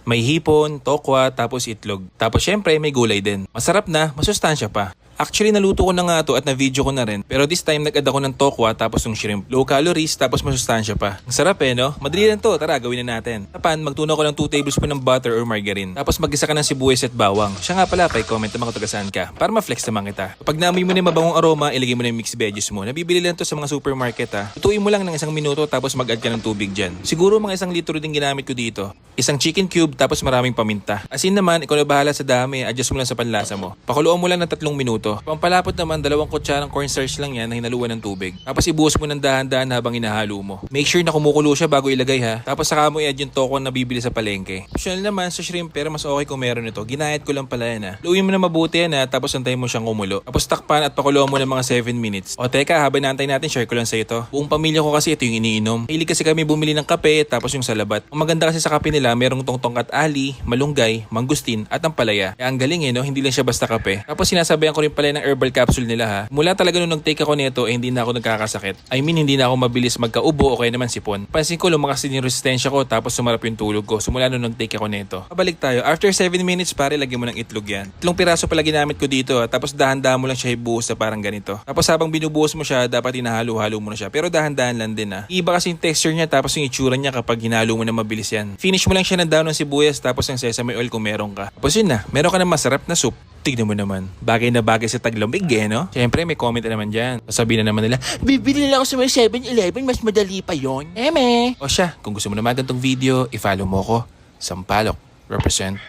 May hipon, tokwa, tapos itlog. Tapos syempre may gulay din. Masarap na, masustansya pa. Actually, naluto ko na nga to at na-video ko na rin. Pero this time, nag-add ako ng tokwa tapos ng shrimp. Low calories tapos masustansya pa. Ang sarap no? Madali lang to. Tara, gawin na natin. Tapan, magtunaw ko ng 2 tablespoon ng butter or margarine. Tapos mag-isa ka ng sibuyas at bawang. Siya nga pala, pa-comment naman kung taga-saan ka. Para ma-flex naman kita. Kapag naamoy mo na yung mabangong aroma, ilagay mo na yung mixed veggies mo. Nabibili lang to sa mga supermarket ha. Lutuin mo lang ng 1 minuto tapos mag-add ka ng tubig dyan. Siguro mga 1 litro din ginamit ko dito. 1 chicken cube tapos maraming paminta. Asin naman, ikaw na bahala sa dami. Adjust mo lang sa panlasa mo. Pakuluan mo lang ng 3 minuto. Pampalapot naman, 2 kutsarang cornstarch lang yan na hinaluan ng tubig. Tapos ibuhos mo ng dahan-dahan habang inahalo mo. Make sure na kumukulo siya bago ilagay ha. Tapos saka mo i-add yung toko na bibili sa palengke. Optional naman sa shrimp pero mas okay kung meron ito. Ginayat ko lang pala yan ha. Luuin mo na mabuti yan ha. Tapos antayin mo siyang kumulo. Tapos takpan at pakuluan mo ng mga 7 minutes. O teka, habang naantay natin, share ko lang sa ito. Buong pamilya ko kasi ito yung iniinom. Hilig kasi kami bumili ng kape tapos yung salabat. Ang maganda kasi sa kape nila, merong tongtong at ali, malunggay, mangustin at ampalaya. Kaya ang galing no, hindi lang siya basta kape. Tapos sinasabayan ko rin pala ng herbal capsule nila ha. Mula talaga nung nag-take ako nito hindi na ako nagkakasakit. I mean hindi na ako mabilis magkaubo o kaya naman sipon. Pansin ko lumakas din yung resistensya ko tapos sumarap yung tulog ko. Simula nung nag-take ako nito. Pabalik tayo. After 7 minutes pare, lagyan mo ng itlog yan. 3 piraso pala ginamit ko dito ha. Tapos dahan-dahan mo lang siya ibuhos na parang ganito. Tapos habang binubuhos mo siya, dapat hinahalo-halo mo na siya. Pero dahan-dahan lang din ha. Iba kasi yung texture niya tapos yung itsura niya kapag hinalo mo na mabilis yan. Finish mo lang siya ng daon ng sibuyas tapos ng sesame oil kung meron ka. Tapos yun na, meron ka ng masarap na soup. Tignan mo naman. Bagay na bagay sa taglamig no? Siyempre may comment na naman dyan. Sasabihin na naman nila, bibili lang ako sa may 7-Eleven, mas madali pa yon. Eme! O siya, kung gusto mo naman ganitong video, i-follow mo ko. Sampalok. Represent.